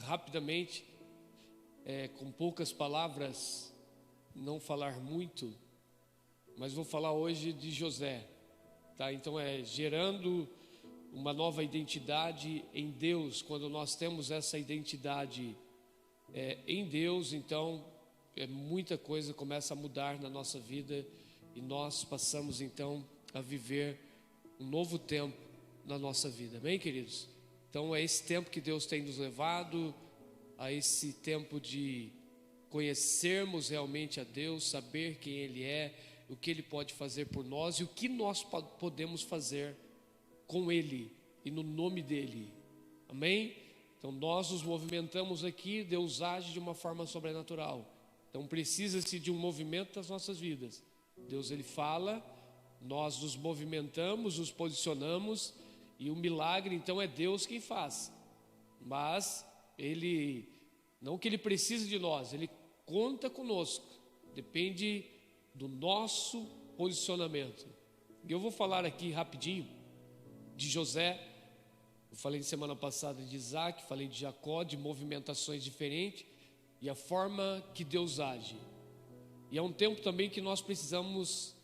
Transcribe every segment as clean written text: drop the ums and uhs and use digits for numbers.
rapidamente, com poucas palavras, não falar muito, mas vou falar hoje de José, tá? Então gerando uma nova identidade em Deus. Quando nós temos essa identidade em Deus, então muita coisa começa a mudar na nossa vida e nós passamos então a viver um novo tempo na nossa vida, amém, queridos? Então é esse tempo que Deus tem nos levado, a esse tempo de conhecermos realmente a Deus, saber quem Ele é, o que Ele pode fazer por nós e o que nós podemos fazer com Ele e no nome dEle, amém? Então nós nos movimentamos aqui, Deus age de uma forma sobrenatural, então precisa-se de um movimento das nossas vidas. Deus, Ele fala, nós nos movimentamos, nos posicionamos, e o milagre então é Deus quem faz, mas Ele, não que Ele precise de nós, Ele conta conosco, depende do nosso posicionamento. E eu vou falar aqui rapidinho de José. Eu falei semana passada de Isaac, falei de Jacó, de movimentações diferentes e a forma que Deus age. E é um tempo também que nós precisamos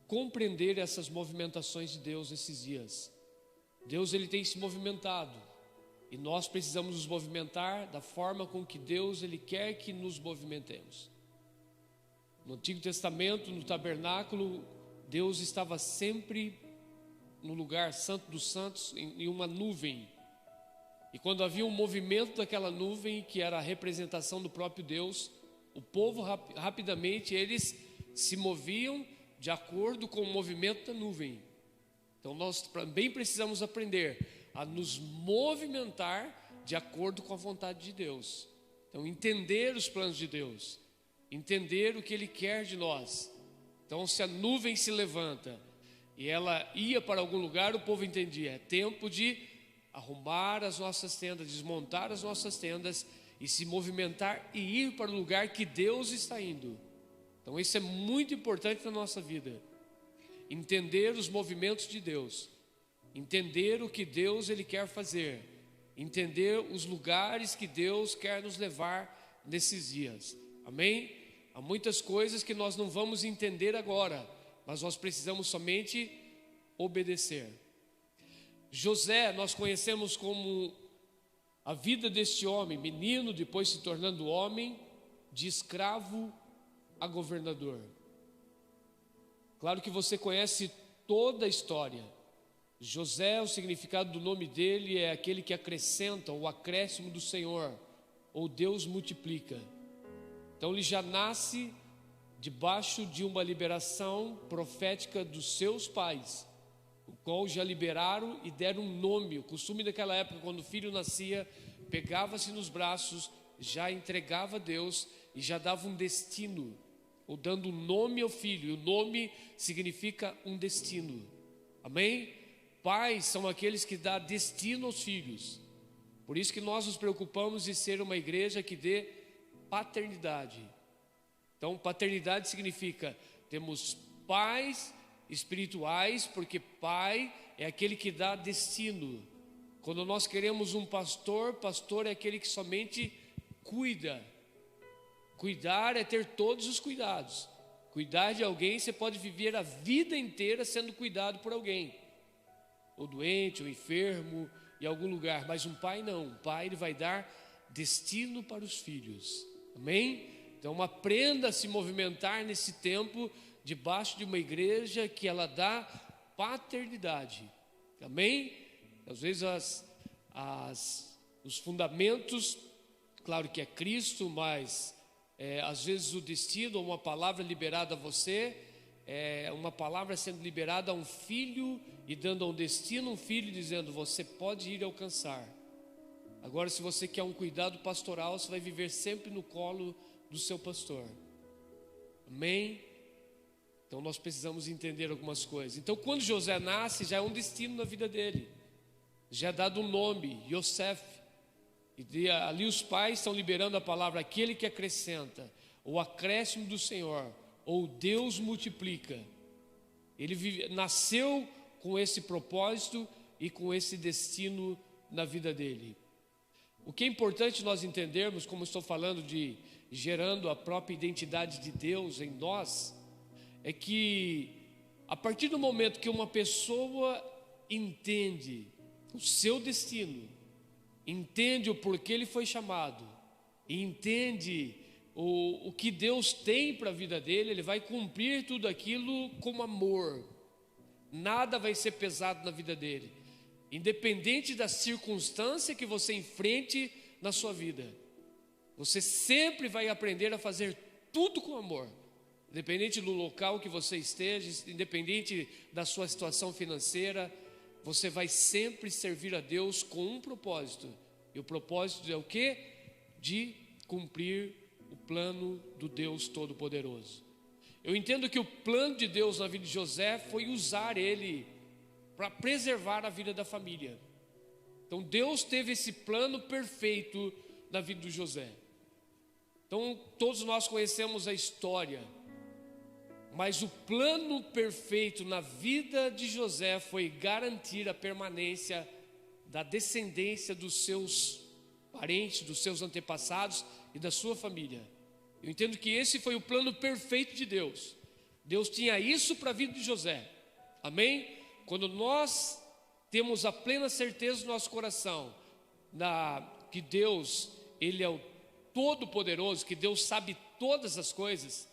compreender essas movimentações de Deus esses dias. Deus, Ele tem se movimentado e nós precisamos nos movimentar da forma com que Deus, Ele quer que nos movimentemos. No Antigo Testamento, no tabernáculo, Deus estava sempre no lugar santo dos santos, em uma nuvem. E quando havia um movimento daquela nuvem, que era a representação do próprio Deus, o povo rapidamente, eles se moviam de acordo com o movimento da nuvem. Então nós também precisamos aprender a nos movimentar de acordo com a vontade de Deus. Então entender os planos de Deus, entender o que Ele quer de nós. Então se a nuvem se levanta e ela ia para algum lugar, o povo entendia, é tempo de arrumar as nossas tendas, desmontar as nossas tendas e se movimentar e ir para o lugar que Deus está indo. Então isso é muito importante na nossa vida, entender os movimentos de Deus, entender o que Deus Ele quer fazer, entender os lugares que Deus quer nos levar nesses dias, amém? Há muitas coisas que nós não vamos entender agora, mas nós precisamos somente obedecer. José, nós conhecemos como a vida deste homem, menino, depois se tornando homem, de escravo a governador. Claro que você conhece toda a história. José, o significado do nome dele é aquele que acrescenta, o acréscimo do Senhor, ou Deus multiplica. Então ele já nasce debaixo de uma liberação profética dos seus pais, o qual já liberaram e deram um nome. O costume daquela época, quando o filho nascia, pegava-se nos braços, já entregava a Deus e já dava um destino, ou dando um nome ao filho. E o nome significa um destino, amém? Pais são aqueles que dão destino aos filhos. Por isso que nós nos preocupamos em ser uma igreja que dê paternidade. Então paternidade significa, temos pais espirituais, porque pai é aquele que dá destino. Quando nós queremos um pastor, pastor é aquele que somente cuida. Cuidar é ter todos os cuidados. Cuidar de alguém, você pode viver a vida inteira sendo cuidado por alguém, ou doente, ou enfermo, em algum lugar. Mas um pai não, um pai ele vai dar destino para os filhos, amém? Então aprenda a se movimentar nesse tempo, debaixo de uma igreja que ela dá paternidade, amém? Às vezes os fundamentos, claro que é Cristo, mas às vezes o destino, uma palavra liberada a você, uma palavra sendo liberada a um filho e dando a um destino um filho, dizendo, você pode ir alcançar. Agora, se você quer um cuidado pastoral, você vai viver sempre no colo do seu pastor, amém? Então nós precisamos entender algumas coisas. Então quando José nasce, já é um destino na vida dele, já é dado um nome, Yosef. E ali os pais estão liberando a palavra, aquele que acrescenta, o acréscimo do Senhor, ou Deus multiplica. Ele nasceu com esse propósito e com esse destino na vida dele. O que é importante nós entendermos, como estou falando de gerando a própria identidade de Deus em nós, é que a partir do momento que uma pessoa entende o seu destino, entende o porquê ele foi chamado, e entende o que Deus tem para a vida dele, ele vai cumprir tudo aquilo com amor. Nada vai ser pesado na vida dele, independente da circunstância que você enfrente na sua vida. Você sempre vai aprender a fazer tudo com amor, independente do local que você esteja, independente da sua situação financeira. Você vai sempre servir a Deus com um propósito. E o propósito é o quê? De cumprir o plano do Deus Todo-Poderoso. Eu entendo que o plano de Deus na vida de José foi usar ele para preservar a vida da família. Então Deus teve esse plano perfeito na vida de José. Então todos nós conhecemos a história, mas o plano perfeito na vida de José foi garantir a permanência da descendência dos seus parentes, dos seus antepassados e da sua família. Eu entendo que esse foi o plano perfeito de Deus. Deus tinha isso para a vida de José. Amém? Quando nós temos a plena certeza no nosso coração que Deus, Ele é o Todo-Poderoso, que Deus sabe todas as coisas,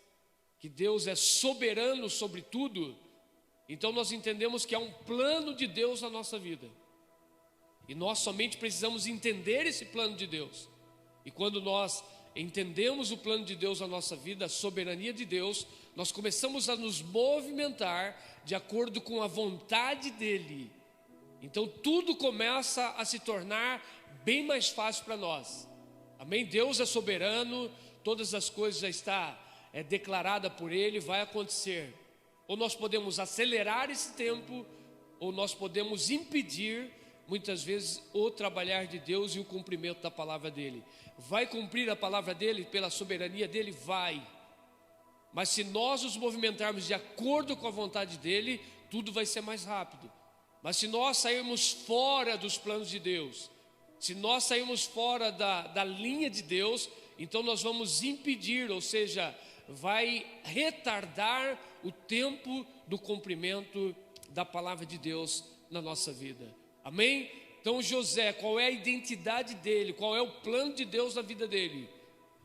que Deus é soberano sobre tudo, então nós entendemos que há um plano de Deus na nossa vida. E nós somente precisamos entender esse plano de Deus. E quando nós entendemos o plano de Deus na nossa vida, a soberania de Deus, nós começamos a nos movimentar de acordo com a vontade dEle. Então tudo começa a se tornar bem mais fácil para nós. Amém? Deus é soberano, todas as coisas já estão declarada por Ele, vai acontecer. Ou nós podemos acelerar esse tempo, ou nós podemos impedir, muitas vezes, o trabalhar de Deus e o cumprimento da palavra dEle. Vai cumprir a palavra dEle pela soberania dEle? Vai. Mas se nós nos movimentarmos de acordo com a vontade dEle, tudo vai ser mais rápido. Mas se nós sairmos fora dos planos de Deus, se nós sairmos fora da linha de Deus, então nós vamos impedir, ou seja, vai retardar o tempo do cumprimento da palavra de Deus na nossa vida. Amém? Então José, qual é a identidade dele? Qual é o plano de Deus na vida dele?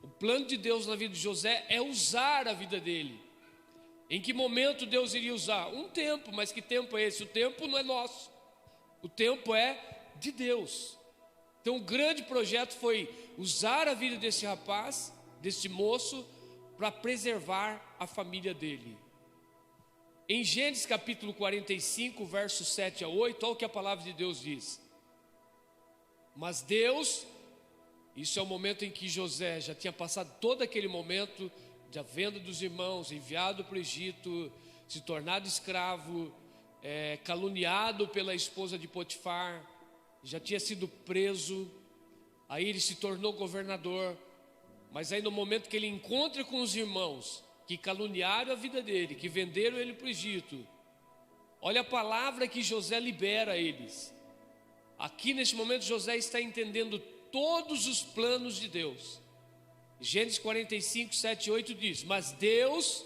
O plano de Deus na vida de José é usar a vida dele. Em que momento Deus iria usar? Um tempo, mas que tempo é esse? O tempo não é nosso, o tempo é de Deus. Então o grande projeto foi usar a vida desse rapaz, desse moço, para preservar a família dele. Em Gênesis capítulo 45, versos 7 a 8, olha o que a palavra de Deus diz. Mas Deus, isso é o momento em que José já tinha passado todo aquele momento da venda dos irmãos, enviado para o Egito, se tornado escravo, caluniado pela esposa de Potifar, já tinha sido preso, aí ele se tornou governador. Mas aí no momento que ele encontra com os irmãos que caluniaram a vida dele, que venderam ele para o Egito, olha a palavra que José libera a eles. Aqui nesse momento José está entendendo todos os planos de Deus. Gênesis 45, 7 e 8 diz: mas Deus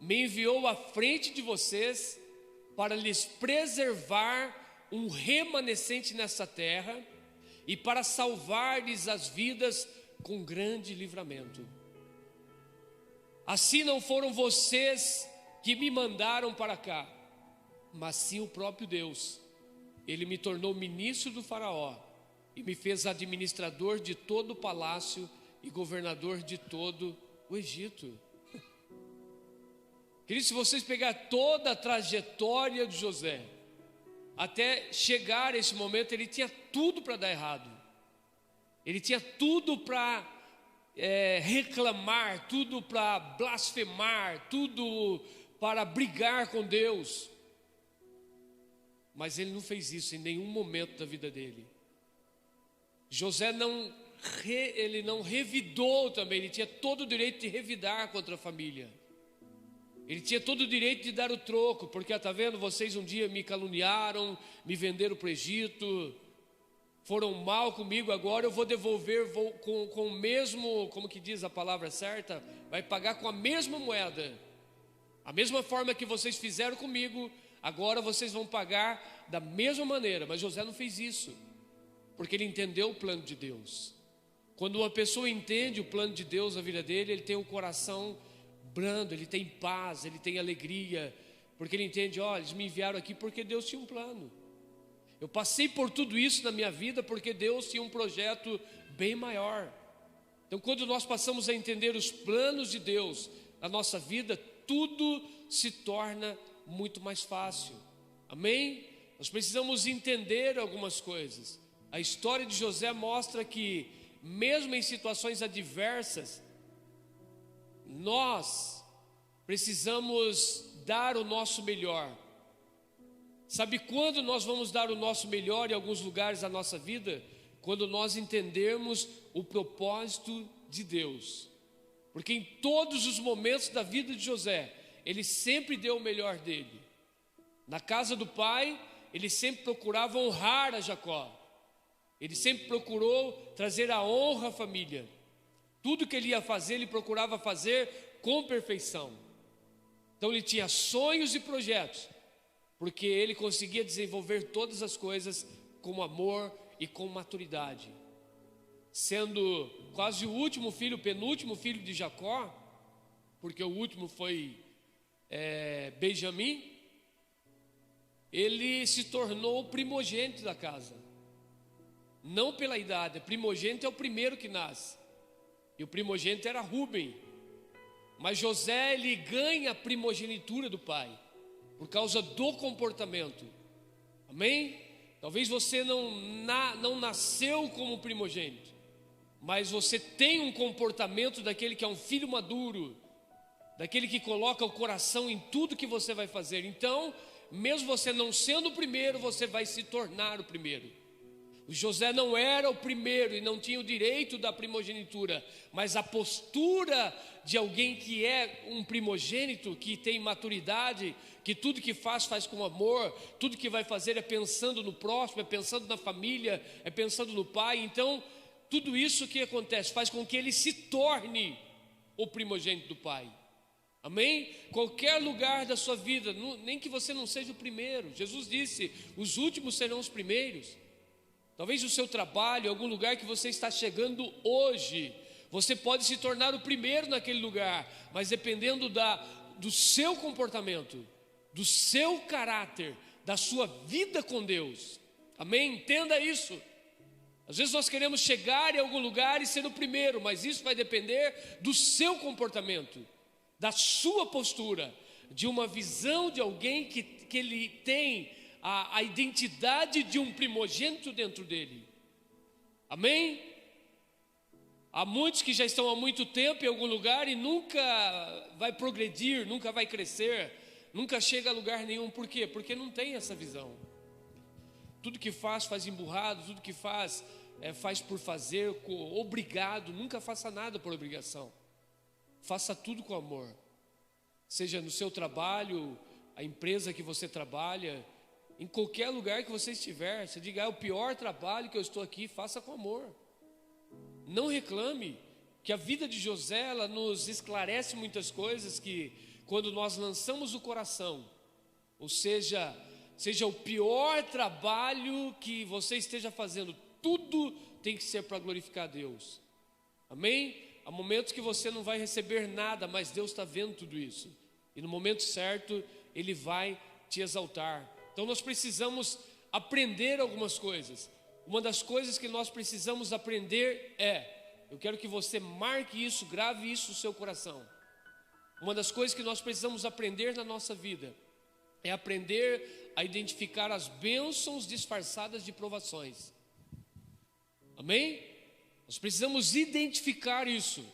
me enviou à frente de vocês para lhes preservar um remanescente nessa terra e para salvar-lhes as vidas com grande livramento. Assim não foram vocês que me mandaram para cá, mas sim o próprio Deus. Ele me tornou ministro do faraó e me fez administrador de todo o palácio e governador de todo o Egito. Queridos, se vocês pegarem toda a trajetória de José, até chegar a esse momento, ele tinha tudo para dar errado. Ele tinha tudo para reclamar, tudo para blasfemar, tudo para brigar com Deus. Mas ele não fez isso em nenhum momento da vida dele. José ele não revidou também, ele tinha todo o direito de revidar contra a família. Ele tinha todo o direito de dar o troco, porque está vendo, vocês um dia me caluniaram, me venderam para o Egito, foram mal comigo, agora eu vou devolver com o mesmo, como que diz a palavra certa? Vai pagar com a mesma moeda. A mesma forma que vocês fizeram comigo, agora vocês vão pagar da mesma maneira. Mas José não fez isso, porque ele entendeu o plano de Deus. Quando uma pessoa entende o plano de Deus na vida dele, ele tem um coração brando, ele tem paz, ele tem alegria, porque ele entende, olha, eles me enviaram aqui porque Deus tinha um plano. Eu passei por tudo isso na minha vida porque Deus tinha um projeto bem maior. Então, quando nós passamos a entender os planos de Deus na nossa vida, tudo se torna muito mais fácil. Amém? Nós precisamos entender algumas coisas. A história de José mostra que, mesmo em situações adversas, nós precisamos dar o nosso melhor. Sabe quando nós vamos dar o nosso melhor em alguns lugares da nossa vida? Quando nós entendermos o propósito de Deus. Porque em todos os momentos da vida de José, ele sempre deu o melhor dele. Na casa do pai, ele sempre procurava honrar a Jacó. Ele sempre procurou trazer a honra à família. Tudo que ele ia fazer, ele procurava fazer com perfeição. Então ele tinha sonhos e projetos, porque ele conseguia desenvolver todas as coisas com amor e com maturidade. Sendo quase o último filho, o penúltimo filho de Jacó, porque o último foi Benjamim, ele se tornou o primogênito da casa. Não pela idade, primogênito é o primeiro que nasce. E o primogênito era Rúben. Mas José, ele ganha a primogenitura do pai, por causa do comportamento. Amém? Talvez você não nasceu como primogênito, mas você tem um comportamento daquele que é um filho maduro, daquele que coloca o coração em tudo que você vai fazer. Então, mesmo você não sendo o primeiro, você vai se tornar o primeiro. O José não era o primeiro e não tinha o direito da primogenitura, mas a postura de alguém que é um primogênito, que tem maturidade, que tudo que faz com amor, tudo que vai fazer é pensando no próximo, é pensando na família, é pensando no pai. Então, tudo isso que acontece faz com que ele se torne o primogênito do pai. Amém? Qualquer lugar da sua vida, nem que você não seja o primeiro. Jesus disse, os últimos serão os primeiros. Talvez o seu trabalho, algum lugar que você está chegando hoje, você pode se tornar o primeiro naquele lugar, mas dependendo do seu comportamento, do seu caráter, da sua vida com Deus. Amém? Entenda isso. Às vezes nós queremos chegar em algum lugar e ser o primeiro, mas isso vai depender do seu comportamento, da sua postura, de uma visão de alguém que ele tem a identidade de um primogênito dentro dele. Amém? Há muitos que já estão há muito tempo em algum lugar e nunca vai progredir, nunca vai crescer, nunca chega a lugar nenhum. Por quê? Porque não tem essa visão. Tudo que faz emburrado, tudo que faz por fazer, obrigado. Nunca faça nada por obrigação. Faça tudo com amor. Seja no seu trabalho, a empresa que você trabalha, em qualquer lugar que você estiver, você diga, é o pior trabalho que eu estou aqui, faça com amor. Não reclame, que a vida de José, ela nos esclarece muitas coisas que quando nós lançamos o coração, ou seja o pior trabalho que você esteja fazendo, tudo tem que ser para glorificar a Deus. Amém? Há momentos que você não vai receber nada, mas Deus está vendo tudo isso. E no momento certo, Ele vai te exaltar. Então nós precisamos aprender algumas coisas. Uma das coisas que nós precisamos aprender eu quero que você marque isso, grave isso no seu coração. Uma das coisas que nós precisamos aprender na nossa vida é aprender a identificar as bênçãos disfarçadas de provações. Amém? Nós precisamos identificar isso.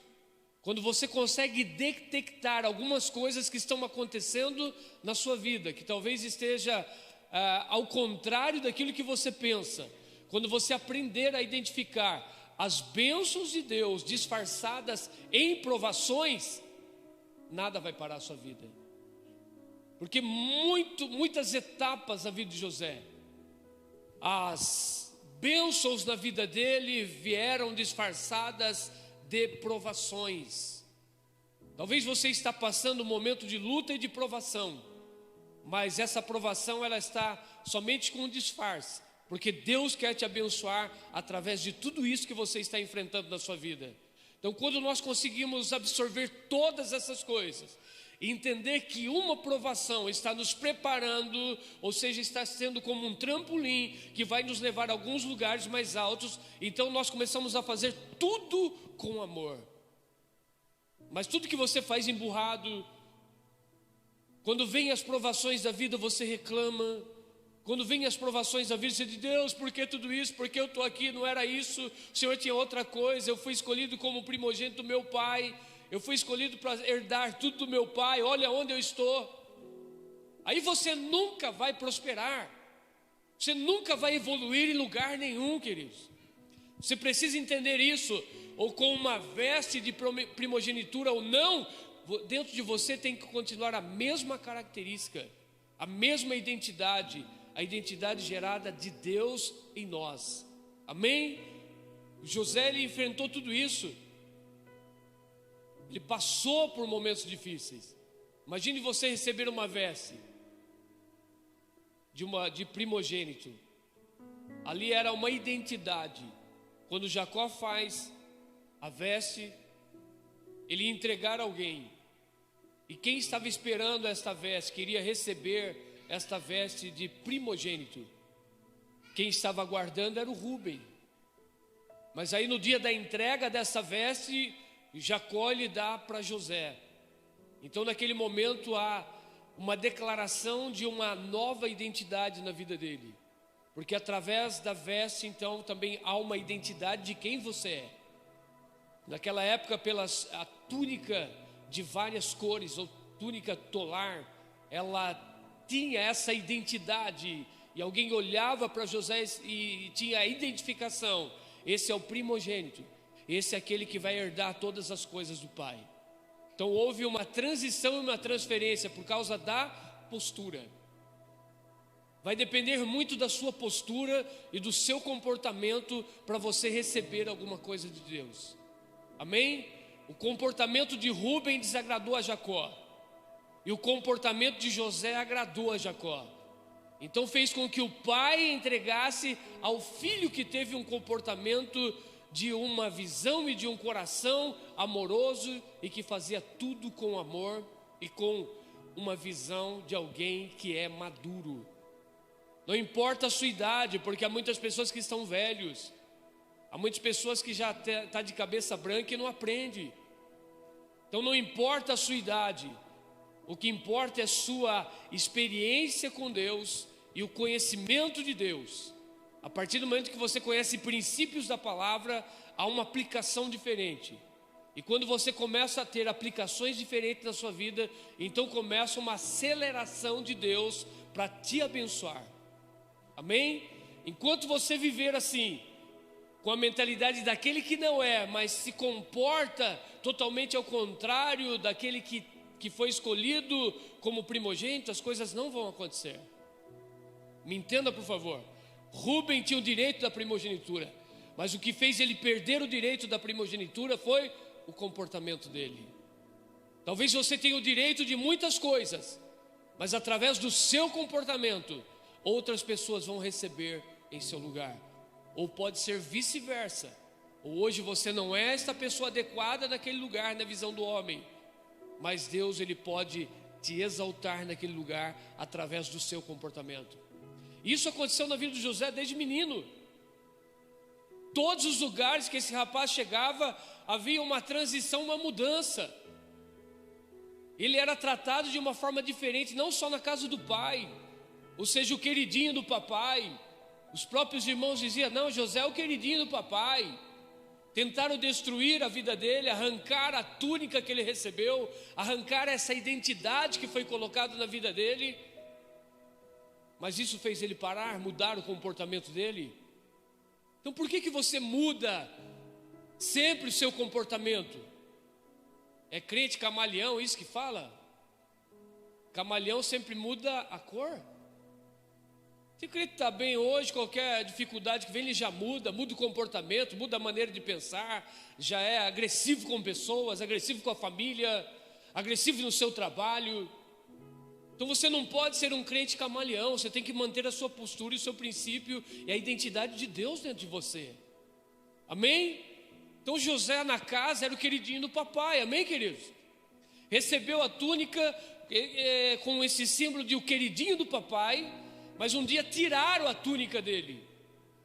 Quando você consegue detectar algumas coisas que estão acontecendo na sua vida, que talvez esteja ao contrário daquilo que você pensa, quando você aprender a identificar as bênçãos de Deus disfarçadas em provações, nada vai parar a sua vida. Porque muitas etapas da vida de José, as bênçãos na vida dele vieram disfarçadas de provações. Talvez você está passando um momento de luta e de provação, mas essa provação ela está somente com um disfarce, porque Deus quer te abençoar através de tudo isso que você está enfrentando na sua vida. Então, quando nós conseguimos absorver todas essas coisas, e entender que uma provação está nos preparando, ou seja, está sendo como um trampolim que vai nos levar a alguns lugares mais altos, então nós começamos a fazer tudo com amor. Mas tudo que você faz emburrado, quando vem as provações da vida você reclama, quando vem as provações da vida você diz: Deus, por que tudo isso? Por que eu estou aqui? Não era isso, o Senhor tinha outra coisa, eu fui escolhido como primogênito do meu pai, eu fui escolhido para herdar tudo do meu pai, olha onde eu estou. Aí você nunca vai prosperar, você nunca vai evoluir em lugar nenhum, queridos. Você precisa entender isso, ou com uma veste de primogenitura ou não, dentro de você tem que continuar a mesma característica, a mesma identidade, a identidade gerada de Deus em nós. Amém? José, ele enfrentou tudo isso. Ele passou por momentos difíceis. Imagine você receber uma veste de primogênito. Ali era uma identidade. Quando Jacó faz a veste, ele ia entregar a alguém. E quem estava esperando esta veste, queria receber esta veste de primogênito. Quem estava aguardando era o Rúben. Mas aí no dia da entrega dessa veste, Jacó lhe dá para José. Então naquele momento há uma declaração de uma nova identidade na vida dele, porque através da veste então também há uma identidade de quem você é. Naquela época, a túnica de várias cores, ou túnica tolar, ela tinha essa identidade, e alguém olhava para José e tinha a identificação: esse é o primogênito, esse é aquele que vai herdar todas as coisas do pai. Então houve uma transição e uma transferência por causa da postura. Vai depender muito da sua postura e do seu comportamento para você receber alguma coisa de Deus. Amém? O comportamento de Rúben desagradou a Jacó, e o comportamento de José agradou a Jacó. Então fez com que o pai entregasse ao filho que teve um comportamento de uma visão e de um coração amoroso, e que fazia tudo com amor e com uma visão de alguém que é maduro. Não importa a sua idade, porque há muitas pessoas que estão velhos, há muitas pessoas que já está de cabeça branca e não aprende. Então não importa a sua idade, o que importa é a sua experiência com Deus e o conhecimento de Deus. A partir do momento que você conhece princípios da palavra, há uma aplicação diferente. E quando você começa a ter aplicações diferentes na sua vida, então começa uma aceleração de Deus para te abençoar. Amém? Enquanto você viver assim, com a mentalidade daquele que não é, mas se comporta totalmente ao contrário daquele que foi escolhido como primogênito, as coisas não vão acontecer. Me entenda, por favor. Rúben tinha o direito da primogenitura, mas o que fez ele perder o direito da primogenitura foi o comportamento dele. Talvez você tenha o direito de muitas coisas, mas através do seu comportamento, outras pessoas vão receber em seu lugar. Ou pode ser vice-versa. Ou hoje você não é esta pessoa adequada naquele lugar, na visão do homem, mas Deus, ele pode te exaltar naquele lugar através do seu comportamento. Isso aconteceu na vida de José desde menino. Todos os lugares que esse rapaz chegava, havia uma transição, uma mudança. Ele era tratado de uma forma diferente, não só na casa do pai, ou seja, o queridinho do papai. Os próprios irmãos diziam: não, José é o queridinho do papai. Tentaram destruir a vida dele, arrancar a túnica que ele recebeu, arrancar essa identidade que foi colocada na vida dele. Mas isso fez ele parar, mudar o comportamento dele. Então por que você muda sempre o seu comportamento? É crente camaleão isso que fala? Camaleão sempre muda a cor. Se o crente está bem hoje, qualquer dificuldade que vem, ele já muda o comportamento, muda a maneira de pensar, já é agressivo com pessoas, agressivo com a família, agressivo no seu trabalho. Então você não pode ser um crente camaleão, você tem que manter a sua postura e o seu princípio e a identidade de Deus dentro de você. Amém? Então José na casa era o queridinho do papai, amém, queridos? Recebeu a túnica com esse símbolo de o queridinho do papai, mas um dia tiraram a túnica dele,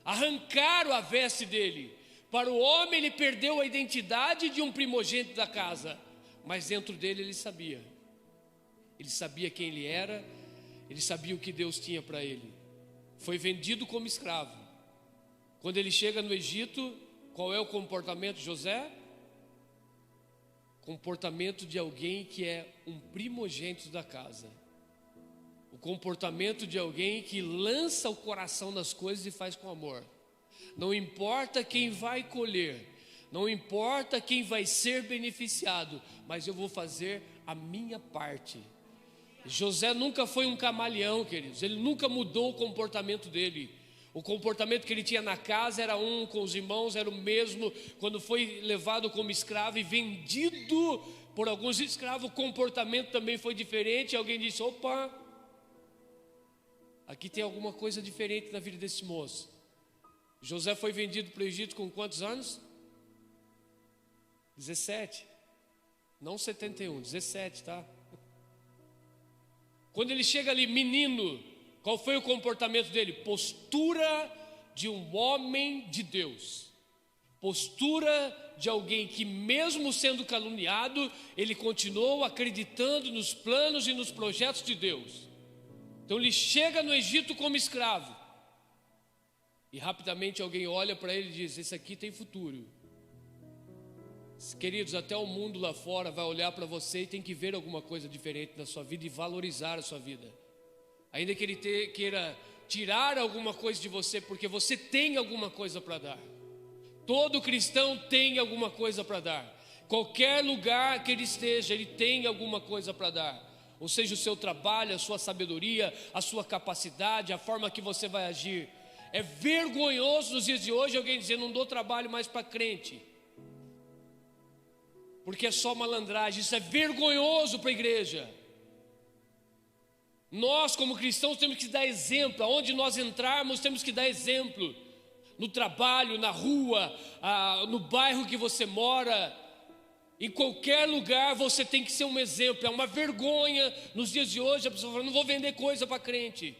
arrancaram a veste dele. Para o homem ele perdeu a identidade de um primogênito da casa, mas dentro dele ele sabia quem ele era, ele sabia o que Deus tinha para ele. Foi vendido como escravo. Quando ele chega no Egito, qual é o comportamento de José? Comportamento de alguém que é um primogênito da casa. O comportamento de alguém que lança o coração nas coisas e faz com amor. Não importa quem vai colher, não importa quem vai ser beneficiado, mas eu vou fazer a minha parte. José nunca foi um camaleão, queridos. Ele nunca mudou o comportamento dele. O comportamento que ele tinha na casa era um, com os irmãos era o mesmo. Quando foi levado como escravo e vendido por alguns escravos, o comportamento também foi diferente. Alguém disse: opa, aqui tem alguma coisa diferente na vida desse moço. José foi vendido para o Egito com quantos anos? 17. Não 71, 17, tá? Quando ele chega ali, menino, qual foi o comportamento dele? Postura de um homem de Deus. Postura de alguém que, mesmo sendo caluniado, ele continuou acreditando nos planos e nos projetos de Deus. Então ele chega no Egito como escravo. E rapidamente alguém olha para ele e diz: esse aqui tem futuro. Queridos, até o mundo lá fora vai olhar para você e tem que ver alguma coisa diferente na sua vida e valorizar a sua vida. Ainda que ele queira tirar alguma coisa de você, porque você tem alguma coisa para dar. Todo cristão tem alguma coisa para dar. Qualquer lugar que ele esteja, ele tem alguma coisa para dar. Ou seja, o seu trabalho, a sua sabedoria, a sua capacidade, a forma que você vai agir. É vergonhoso nos dias de hoje alguém dizer: não dou trabalho mais para crente, porque é só malandragem. Isso é vergonhoso para a igreja. Nós como cristãos temos que dar exemplo. Aonde nós entrarmos temos que dar exemplo. No trabalho, na rua, no bairro que você mora, em qualquer lugar você tem que ser um exemplo. É uma vergonha nos dias de hoje a pessoa fala: não vou vender coisa para crente.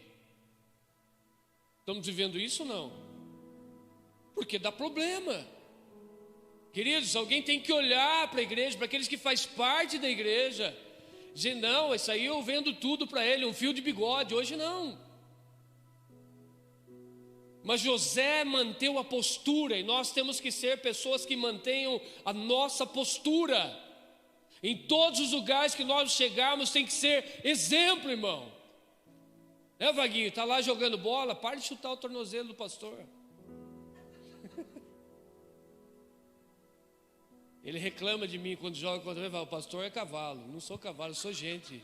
Estamos vivendo isso ou não? Porque dá problema. Queridos, alguém tem que olhar para a igreja, para aqueles que fazem parte da igreja, dizer: não, isso aí eu vendo tudo para ele, um fio de bigode. Hoje não. Mas José manteve a postura, e nós temos que ser pessoas que mantenham a nossa postura. Em todos os lugares que nós chegarmos tem que ser exemplo, irmão. Vaguinho, está lá jogando bola, para de chutar o tornozelo do pastor. Ele reclama de mim quando joga contra ele, fala: o pastor é cavalo. Não sou cavalo, sou gente.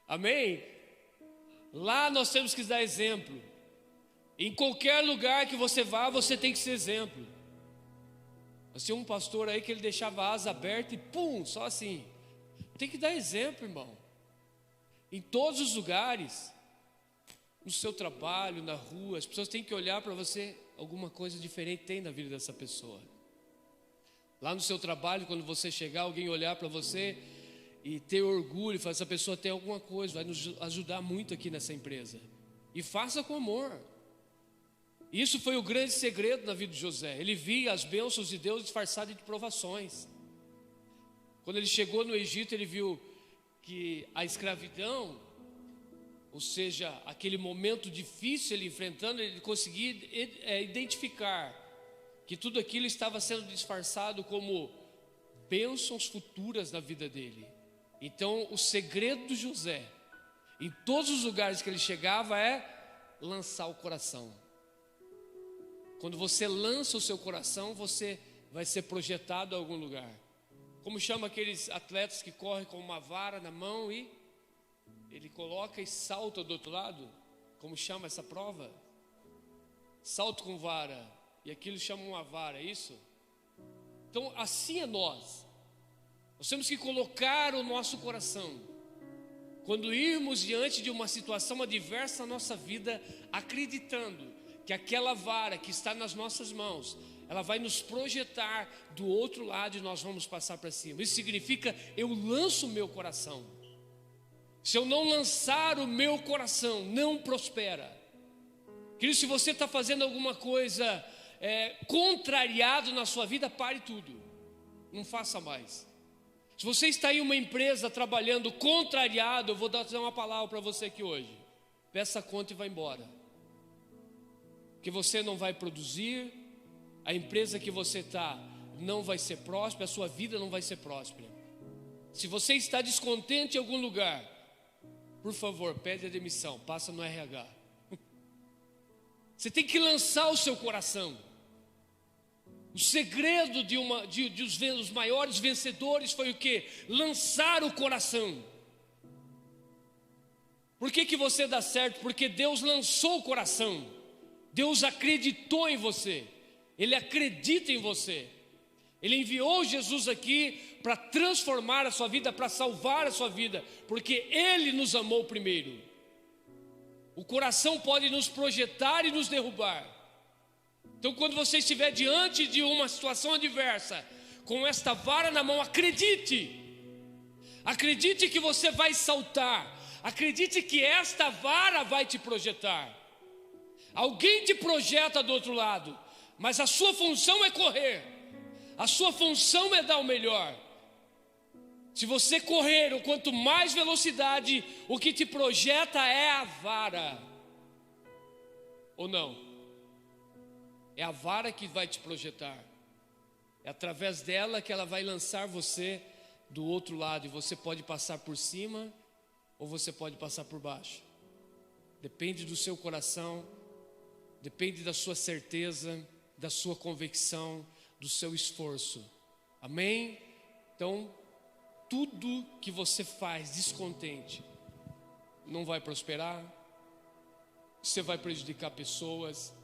Amém? Lá nós temos que dar exemplo. Em qualquer lugar que você vá, você tem que ser exemplo. Eu tinha um pastor aí que ele deixava a asa aberta e pum, só assim. Tem que dar exemplo, irmão. Em todos os lugares, no seu trabalho, na rua, as pessoas têm que olhar para você. Alguma coisa diferente tem na vida dessa pessoa. Lá no seu trabalho, quando você chegar, alguém olhar para você e ter orgulho, falar: essa pessoa tem alguma coisa, vai nos ajudar muito aqui nessa empresa. E faça com amor. Isso foi o grande segredo na vida de José. Ele via as bênçãos de Deus disfarçadas de provações. Quando ele chegou no Egito, ele viu que a escravidão, ou seja, aquele momento difícil ele enfrentando, ele conseguia identificar que tudo aquilo estava sendo disfarçado como bênçãos futuras na vida dele. Então o segredo de José, em todos os lugares que ele chegava, é lançar o coração. Quando você lança o seu coração, você vai ser projetado a algum lugar. Como chama aqueles atletas que correm com uma vara na mão e ele coloca e salta do outro lado. Como chama essa prova? Salto com vara. E aquilo chama uma vara, é isso? Então assim é nós. Nós temos que colocar o nosso coração. Quando irmos diante de uma situação adversa na nossa vida, acreditando que aquela vara que está nas nossas mãos, ela vai nos projetar do outro lado e nós vamos passar para cima. Isso significa, eu lanço o meu coração. Se eu não lançar o meu coração, não prospera. Querido, se você está fazendo alguma coisa contrariado na sua vida, pare tudo. Não faça mais. Se você está em uma empresa trabalhando contrariado, eu vou dar uma palavra para você aqui hoje. Peça a conta e vá embora. Que você não vai produzir, a empresa que você está não vai ser próspera, a sua vida não vai ser próspera. Se você está descontente em algum lugar, por favor, pede a demissão, passa no RH. Você tem que lançar o seu coração. O segredo dos maiores vencedores foi o quê? Lançar o coração. Por que você dá certo? Porque Deus lançou o coração. Deus acreditou em você. Ele acredita em você. Ele enviou Jesus aqui para transformar a sua vida, para salvar a sua vida, porque Ele nos amou primeiro. O coração pode nos projetar e nos derrubar. Então, quando você estiver diante de uma situação adversa, com esta vara na mão, acredite. Acredite que você vai saltar. Acredite que esta vara vai te projetar. Alguém te projeta do outro lado, mas a sua função é correr. A sua função é dar o melhor. Se você correr, ou quanto mais velocidade, o que te projeta é a vara. Ou não? É a vara que vai te projetar. É através dela que ela vai lançar você do outro lado. E você pode passar por cima ou você pode passar por baixo. Depende do seu coração, depende da sua certeza, da sua convicção, do seu esforço. Amém? Então, tudo que você faz descontente não vai prosperar. Você vai prejudicar pessoas.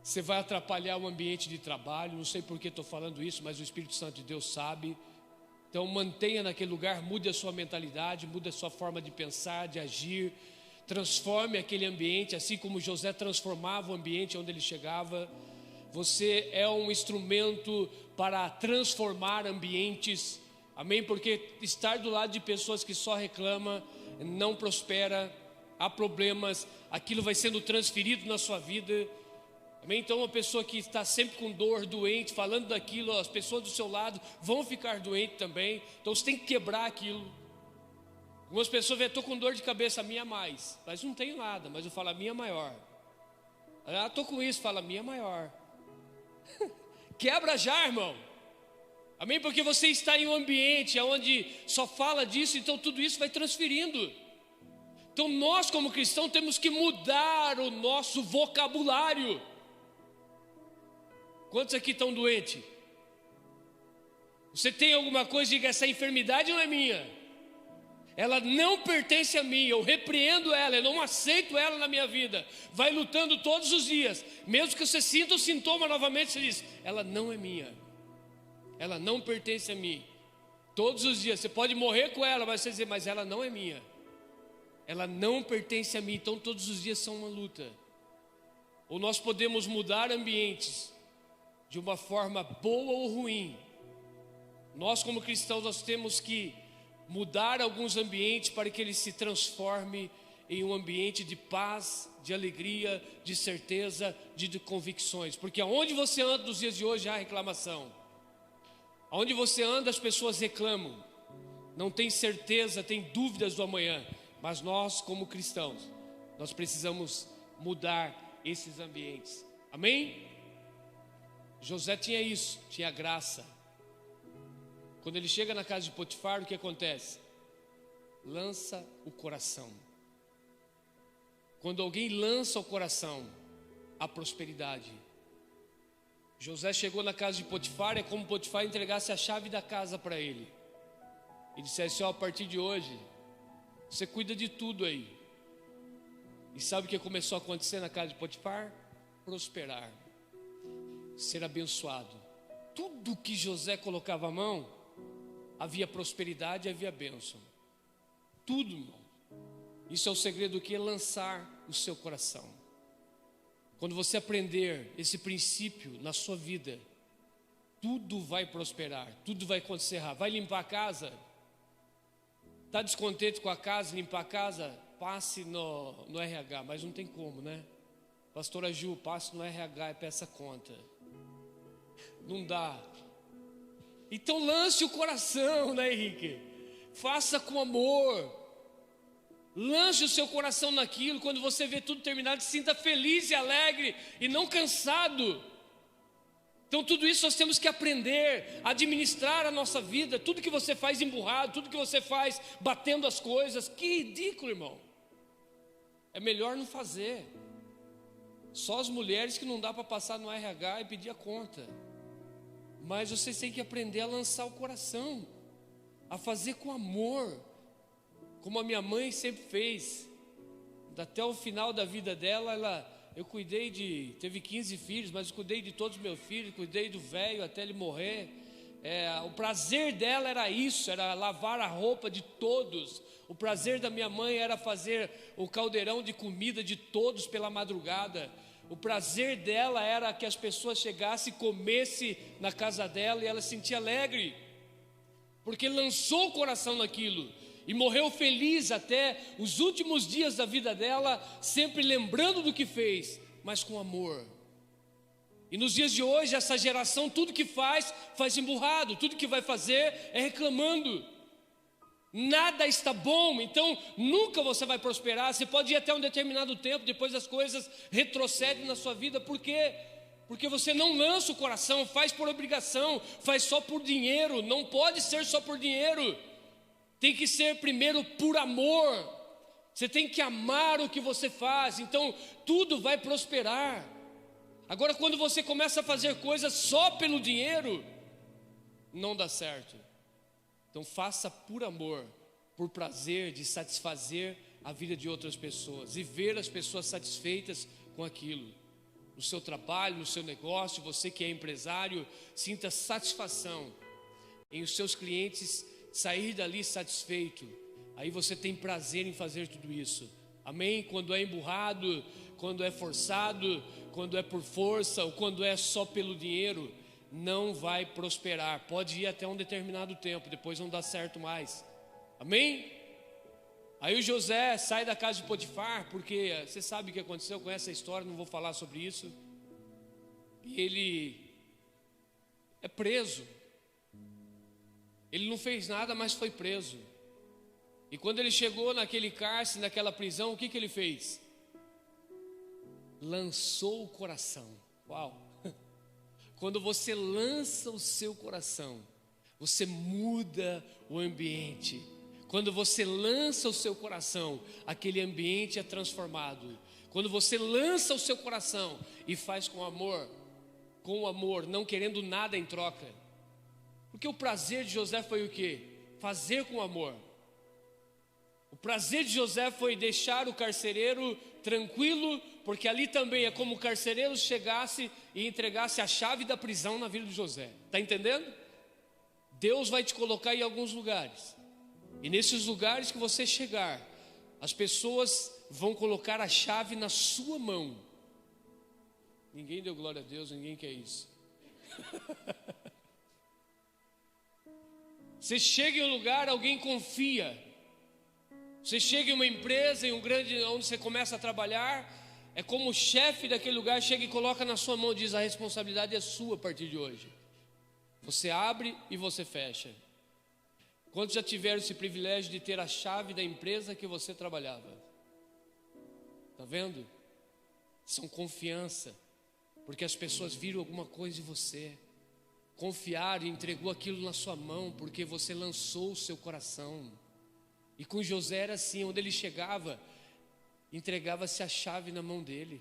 Você vai atrapalhar o ambiente de trabalho. Não sei por que estou falando isso, mas o Espírito Santo de Deus sabe. Então mantenha naquele lugar, mude a sua mentalidade, mude a sua forma de pensar, de agir. Transforme aquele ambiente, assim como José transformava o ambiente onde ele chegava. Você é um instrumento para transformar ambientes. Amém? Porque estar do lado de pessoas que só reclamam, não prospera, há problemas, aquilo vai sendo transferido na sua vida. Amém? Então uma pessoa que está sempre com dor, doente, falando daquilo, as pessoas do seu lado vão ficar doentes também. Então você tem que quebrar aquilo. Algumas pessoas veem, estou com dor de cabeça, a minha é mais. Mas não tenho nada, mas eu falo, a minha é maior. Estou com isso, fala, a minha é maior. Quebra já, irmão. Amém? Porque você está em um ambiente onde só fala disso, então tudo isso vai transferindo. Então nós como cristãos temos que mudar o nosso vocabulário. Quantos aqui estão doentes? Você tem alguma coisa, diga, essa enfermidade não é minha. Ela não pertence a mim, eu repreendo ela, eu não aceito ela na minha vida. Vai lutando todos os dias, mesmo que você sinta o sintoma novamente, você diz, ela não é minha. Ela não pertence a mim. Todos os dias, você pode morrer com ela, mas você dizer, mas ela não é minha. Ela não pertence a mim, então todos os dias são uma luta. Ou nós podemos mudar ambientes de uma forma boa ou ruim. Nós como cristãos, nós temos que mudar alguns ambientes para que ele se transforme em um ambiente de paz, de alegria, de certeza, de convicções. Porque aonde você anda nos dias de hoje há reclamação. Aonde você anda as pessoas reclamam. Não tem certeza, tem dúvidas do amanhã. Mas nós como cristãos, nós precisamos mudar esses ambientes. Amém? José tinha isso, tinha graça. Quando ele chega na casa de Potifar, o que acontece? Lança o coração. Quando alguém lança o coração, há prosperidade. José chegou na casa de Potifar, é como Potifar entregasse a chave da casa para ele. E dissesse, a partir de hoje, Você cuida de tudo aí. E sabe o que começou a acontecer na casa de Potifar? Prosperar, ser abençoado. Tudo que José colocava a mão, havia prosperidade e havia bênção. Tudo, irmão. Isso é o segredo do que? Lançar o seu coração. Quando você aprender esse princípio na sua vida, tudo vai prosperar, tudo vai acontecer. Vai limpar a casa? Está descontente com a casa, limpar a casa? Passe no RH, mas não tem como, né? Pastora Ju, passe no RH e peça conta. Não dá. Então lance o coração, né, Henrique? Faça com amor. Lance o seu coração naquilo. Quando você vê tudo terminado, se sinta feliz e alegre e não cansado. Então tudo isso nós temos que aprender a administrar a nossa vida. Tudo que você faz emburrado, tudo que você faz batendo as coisas, que ridículo, irmão. É melhor não fazer. Só as mulheres que não dá para passar no RH e pedir a conta. Mas vocês têm que aprender a lançar o coração, a fazer com amor, como a minha mãe sempre fez. Até o final da vida dela, eu teve 15 filhos, mas eu cuidei de todos os meus filhos, cuidei do velho até ele morrer. O prazer dela era isso, era lavar a roupa de todos. O prazer da minha mãe era fazer o caldeirão de comida de todos pela madrugada. O prazer dela era que as pessoas chegassem e comessem na casa dela e ela se sentia alegre, porque lançou o coração naquilo e morreu feliz até os últimos dias da vida dela, sempre lembrando do que fez, mas com amor. E nos dias de hoje, essa geração, tudo que faz emburrado, tudo que vai fazer é reclamando. Nada está bom, então nunca você vai prosperar. Você pode ir até um determinado tempo, depois as coisas retrocedem na sua vida. Por quê? Porque você não lança o coração, faz por obrigação, faz só por dinheiro. Não pode ser só por dinheiro, tem que ser primeiro por amor. Você tem que amar o que você faz, então tudo vai prosperar. Agora, quando você começa a fazer coisas só pelo dinheiro, não dá certo. Então faça por amor, por prazer de satisfazer a vida de outras pessoas e ver as pessoas satisfeitas com aquilo. No seu trabalho, no seu negócio, você que é empresário, sinta satisfação em os seus clientes sair dali satisfeito. Aí você tem prazer em fazer tudo isso. Amém? Quando é emburrado, quando é forçado, quando é por força ou quando é só pelo dinheiro, não vai prosperar. Pode ir até um determinado tempo, depois não dá certo mais. Amém? Aí o José sai da casa de Potifar, porque você sabe o que aconteceu com essa história, não vou falar sobre isso. E ele é preso. Ele não fez nada, mas foi preso. E quando ele chegou naquele cárcere, naquela prisão, o que ele fez? Lançou o coração. Uau! Quando você lança o seu coração, você muda o ambiente. Quando você lança o seu coração, aquele ambiente é transformado. Quando você lança o seu coração e faz com amor, não querendo nada em troca. Porque o prazer de José foi o quê? Fazer com amor. O prazer de José foi deixar o carcereiro tranquilo, porque ali também é como o carcereiro chegasse e entregasse a chave da prisão na vida de José. Está entendendo? Deus vai te colocar em alguns lugares, e nesses lugares que você chegar, as pessoas vão colocar a chave na sua mão. Ninguém deu glória a Deus, ninguém quer isso. Você chega em um lugar, alguém confia. Você chega em uma empresa, em um grande, onde você começa a trabalhar, é como o chefe daquele lugar chega e coloca na sua mão, diz: a responsabilidade é sua a partir de hoje. Você abre e você fecha. Quantos já tiveram esse privilégio de ter a chave da empresa que você trabalhava? Está vendo? São confiança, porque as pessoas viram alguma coisa em você, confiaram e entregou aquilo na sua mão, porque você lançou o seu coração. E com José era assim, onde ele chegava, entregava-se a chave na mão dele.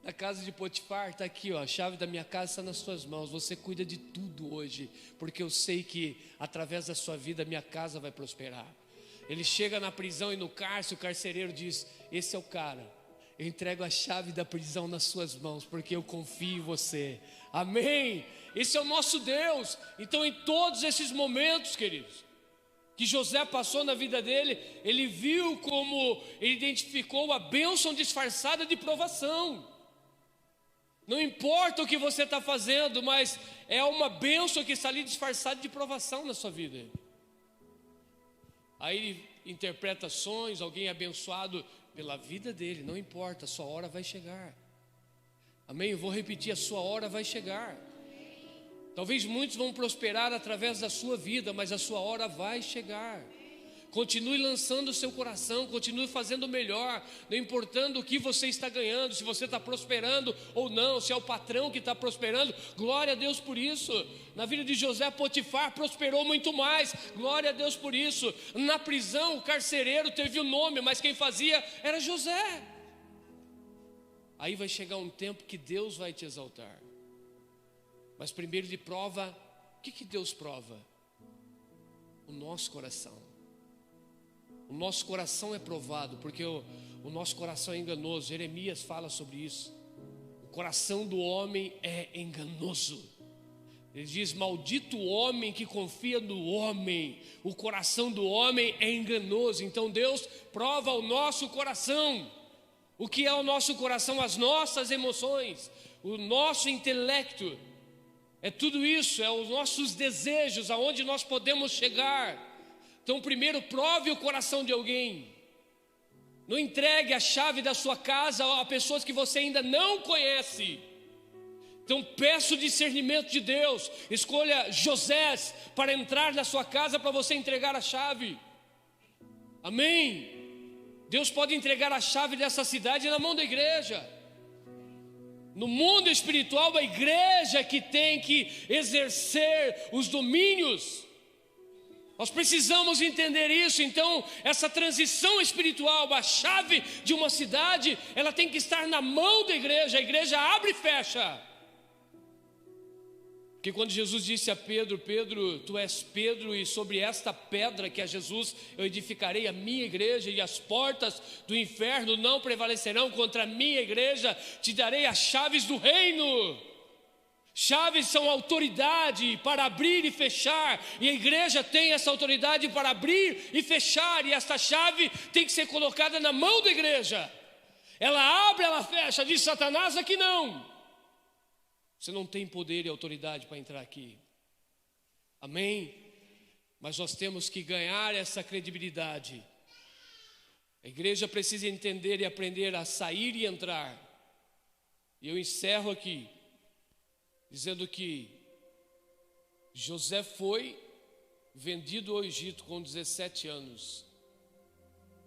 Na casa de Potifar, está aqui, ó, a chave da minha casa está nas suas mãos. Você cuida de tudo hoje, porque eu sei que através da sua vida a minha casa vai prosperar. Ele chega na prisão e no cárcere, o carcereiro diz: esse é o cara, eu entrego a chave da prisão nas suas mãos, porque eu confio em você. Amém? Esse é o nosso Deus. Então, em todos esses momentos, queridos, que José passou na vida dele, ele viu como ele identificou a bênção disfarçada de provação. Não importa o que você está fazendo, mas é uma bênção que está ali disfarçada de provação na sua vida. Aí ele interpreta sonhos, alguém abençoado pela vida dele, não importa, a sua hora vai chegar. Amém? Eu vou repetir, a sua hora vai chegar. Talvez muitos vão prosperar através da sua vida, mas a sua hora vai chegar. Continue lançando o seu coração, continue fazendo o melhor, não importando o que você está ganhando, se você está prosperando ou não, se é o patrão que está prosperando, glória a Deus por isso. Na vida de José, Potifar prosperou muito mais, glória a Deus por isso. Na prisão, o carcereiro teve o nome, mas quem fazia era José. Aí vai chegar um tempo que Deus vai te exaltar. Mas primeiro ele prova, o que Deus prova? O nosso coração. O nosso coração é provado, porque o nosso coração é enganoso. Jeremias fala sobre isso. O coração do homem é enganoso. Ele diz: maldito o homem que confia no homem. O coração do homem é enganoso. Então Deus prova o nosso coração. O que é o nosso coração? As nossas emoções, o nosso intelecto. É tudo isso, é os nossos desejos, aonde nós podemos chegar. Então, primeiro, prove o coração de alguém. Não entregue a chave da sua casa a pessoas que você ainda não conhece. Então, peça o discernimento de Deus. Escolha Josés para entrar na sua casa para você entregar a chave. Amém? Deus pode entregar a chave dessa cidade na mão da igreja. No mundo espiritual, a igreja que tem que exercer os domínios. Nós precisamos entender isso. Então, essa transição espiritual, a chave de uma cidade, ela tem que estar na mão da igreja. A igreja abre e fecha. Porque quando Jesus disse a Pedro: Pedro, tu és Pedro, e sobre esta pedra que é Jesus, eu edificarei a minha igreja, e as portas do inferno não prevalecerão contra a minha igreja, te darei as chaves do reino. Chaves são autoridade para abrir e fechar, e a igreja tem essa autoridade para abrir e fechar, e essa chave tem que ser colocada na mão da igreja. Ela abre, ela fecha. Diz Satanás: aqui não, você não tem poder e autoridade para entrar aqui. Amém? Mas nós temos que ganhar essa credibilidade. A igreja precisa entender e aprender a sair e entrar. E eu encerro aqui dizendo que José foi vendido ao Egito com 17 anos.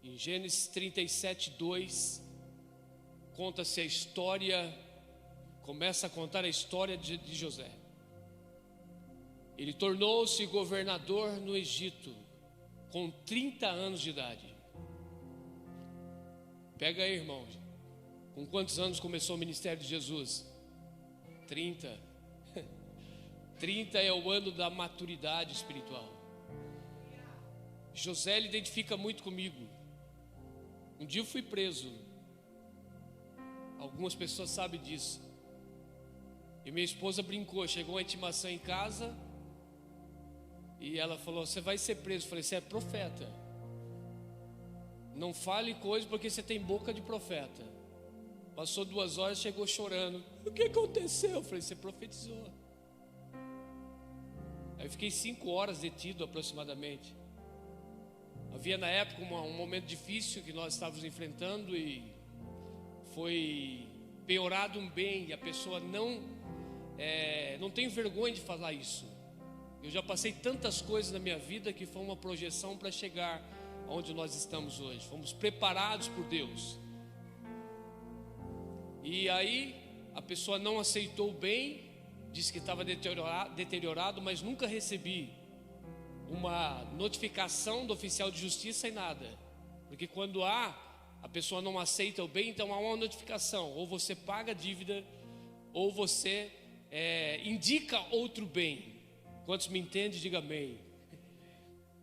Em Gênesis 37, 2, conta-se a história, começa a contar a história de José. Ele tornou-se governador no Egito com 30 anos de idade. Pega aí, irmão. Com quantos anos começou o ministério de Jesus? 30. 30 é o ano da maturidade espiritual. José ele identifica muito comigo. Um dia eu fui preso. Algumas pessoas sabem disso. E minha esposa brincou, chegou uma intimação em casa e ela falou: você vai ser preso. Eu falei: você é profeta. Não fale coisa porque você tem boca de profeta. Passou 2 horas, chegou chorando. O que aconteceu? Eu falei: você profetizou. Aí eu fiquei 5 horas detido aproximadamente. Havia na época um momento difícil que nós estávamos enfrentando e foi piorado um bem, e a pessoa não tem vergonha de falar isso. Eu já passei tantas coisas na minha vida que foi uma projeção para chegar onde nós estamos hoje. Fomos preparados por Deus. E aí a pessoa não aceitou o bem, disse que estava deteriorado, mas nunca recebi uma notificação do oficial de justiça e nada. Porque quando a pessoa não aceita o bem, então há uma notificação: ou você paga a dívida, ou você indica outro bem. Quantos me entendem, diga amém.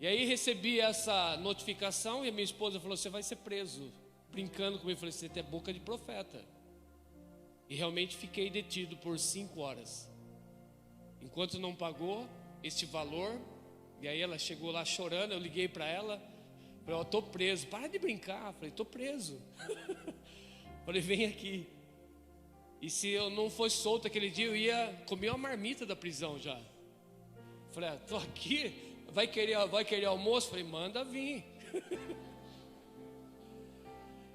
E aí recebi essa notificação e a minha esposa falou: você vai ser preso. Brincando comigo, eu falei: você tem boca de profeta. E realmente fiquei detido por 5 horas. Enquanto não pagou este valor. E aí ela chegou lá chorando, eu liguei para ela. Falei: eu estou preso. Para de brincar. Falei: estou preso. Falei: vem aqui. E se eu não fosse solto aquele dia, eu ia comer uma marmita da prisão já. Falei: estou aqui. Vai querer almoço? Falei: manda vir.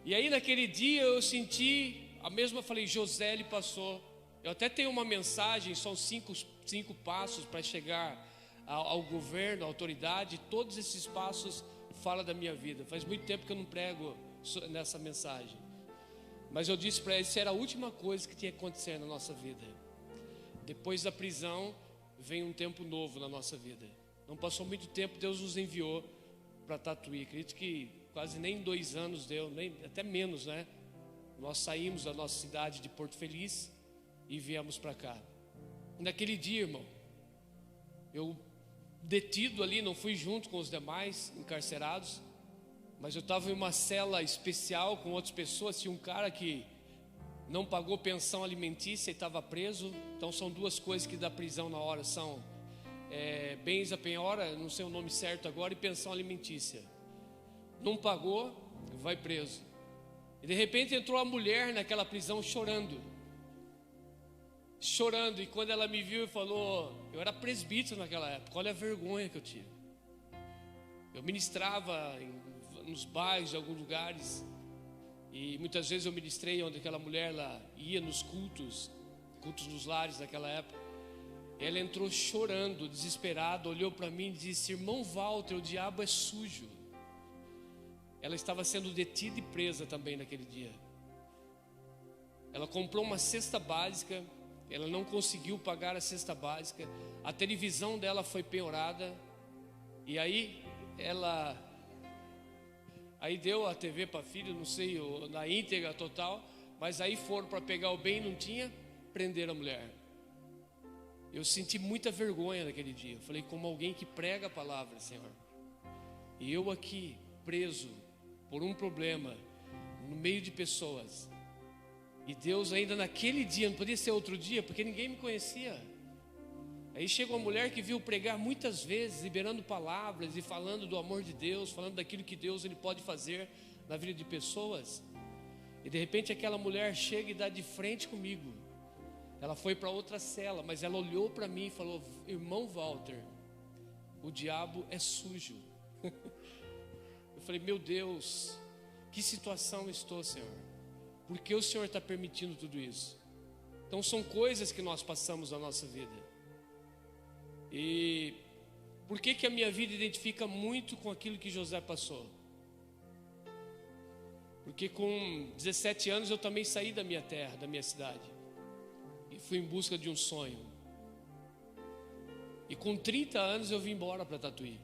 E aí naquele dia eu senti a mesma, falei: José, ele passou. Eu até tenho uma mensagem, são cinco passos para chegar ao governo, à autoridade. Todos esses passos falam da minha vida. Faz muito tempo que eu não prego nessa mensagem. Mas eu disse para ele: isso era a última coisa que tinha que acontecer na nossa vida. Depois da prisão, vem um tempo novo na nossa vida. Não passou muito tempo, Deus nos enviou para Tatuí. Acredito que quase nem 2 anos deu, nem, até menos, né? Nós saímos da nossa cidade de Porto Feliz e viemos para cá. Naquele dia, irmão, eu detido ali, não fui junto com os demais encarcerados, mas eu estava em uma cela especial com outras pessoas. Tinha um cara que não pagou pensão alimentícia e estava preso. Então são 2 coisas que dá prisão na hora, são bens a penhora, não sei o nome certo agora, e pensão alimentícia. Não pagou, vai preso. E de repente entrou a mulher naquela prisão chorando, e quando ela me viu e falou, eu era presbítero naquela época, olha a vergonha que eu tive. Eu ministrava nos bairros de alguns lugares, e muitas vezes eu ministrei onde aquela mulher lá ia nos cultos nos lares daquela época. Ela entrou chorando, desesperada, olhou para mim e disse: irmão Walter, o diabo é sujo. Ela estava sendo detida e presa também naquele dia. Ela comprou uma cesta básica, ela não conseguiu pagar a cesta básica, a televisão dela foi penhorada, e aí deu a TV para a filha, não sei, na íntegra total, mas aí foram para pegar o bem, não tinha, prenderam a mulher. Eu senti muita vergonha naquele dia. Eu falei: como alguém que prega a palavra, Senhor, e eu aqui preso por um problema no meio de pessoas, e Deus ainda naquele dia, não podia ser outro dia, porque ninguém me conhecia. Aí chega uma mulher que viu pregar muitas vezes, liberando palavras e falando do amor de Deus, falando daquilo que Deus ele pode fazer na vida de pessoas, e de repente aquela mulher chega e dá de frente comigo. Ela foi para outra cela, mas ela olhou para mim e falou: irmão Walter, o diabo é sujo. Eu falei: meu Deus, que situação eu estou, Senhor? Por que o Senhor está permitindo tudo isso? Então são coisas que nós passamos na nossa vida. E por que a minha vida identifica muito com aquilo que José passou? Porque com 17 anos eu também saí da minha terra, da minha cidade, e fui em busca de um sonho. E com 30 anos eu vim embora para Tatuí.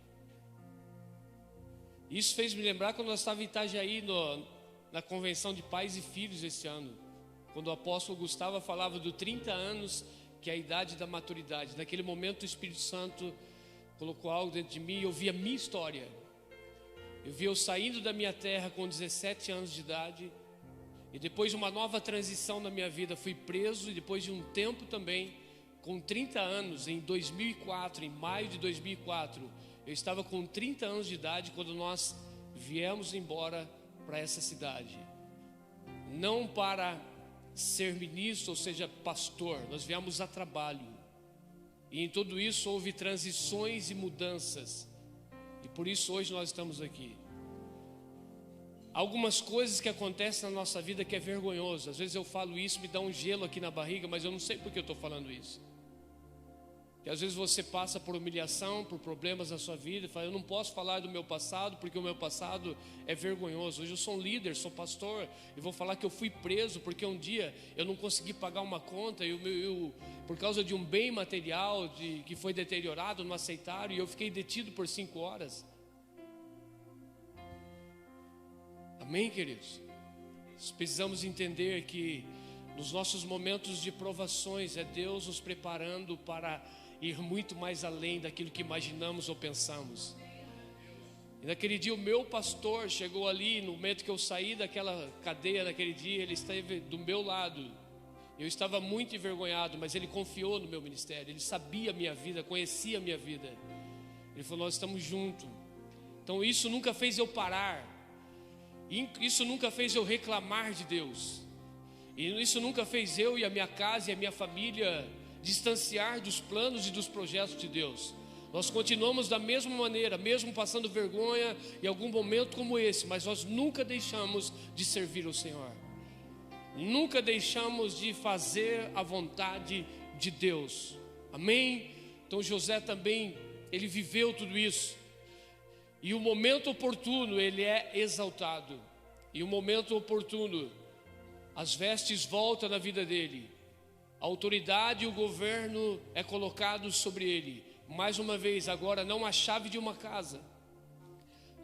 Isso fez me lembrar quando nós estávamos em Itajaí, na convenção de pais e filhos esse ano, quando o apóstolo Gustavo falava dos 30 anos, que é a idade da maturidade. Naquele momento o Espírito Santo colocou algo dentro de mim, e eu vi a minha história. Eu vi eu saindo da minha terra com 17 anos de idade, e depois de uma nova transição na minha vida, fui preso, e depois de um tempo também, com 30 anos, em 2004, em maio de 2004, eu estava com 30 anos de idade quando nós viemos embora para essa cidade. Não para ser ministro, ou seja, pastor, nós viemos a trabalho. E em tudo isso houve transições e mudanças, e por isso hoje nós estamos aqui. Algumas coisas que acontecem na nossa vida que é vergonhoso. Às vezes eu falo isso, me dá um gelo aqui na barriga, mas eu não sei por que eu estou falando isso. Que às vezes você passa por humilhação, por problemas na sua vida, e fala: eu não posso falar do meu passado, porque o meu passado é vergonhoso. Hoje eu sou um líder, sou pastor, e vou falar que eu fui preso porque um dia eu não consegui pagar uma conta, por causa de um bem material que foi deteriorado, não aceitaram, e eu fiquei detido por 5 horas. Amém, queridos? Nós precisamos entender que nos nossos momentos de provações é Deus nos preparando para ir muito mais além daquilo que imaginamos ou pensamos. E naquele dia o meu pastor chegou ali, no momento que eu saí daquela cadeia naquele dia, ele esteve do meu lado. Eu estava muito envergonhado, mas ele confiou no meu ministério, ele sabia a minha vida, conhecia a minha vida. Ele falou: nós estamos juntos. Então isso nunca fez eu parar, isso nunca fez eu reclamar de Deus, e isso nunca fez eu e a minha casa e a minha família distanciar dos planos e dos projetos de Deus. Nós continuamos da mesma maneira, mesmo passando vergonha em algum momento como esse, mas nós nunca deixamos de servir o Senhor, nunca deixamos de fazer a vontade de Deus. Amém? Então José também, ele viveu tudo isso, e o momento oportuno ele é exaltado, e o momento oportuno as vestes voltam na vida dele, a autoridade e o governo é colocado sobre ele. Mais uma vez, agora não a chave de uma casa,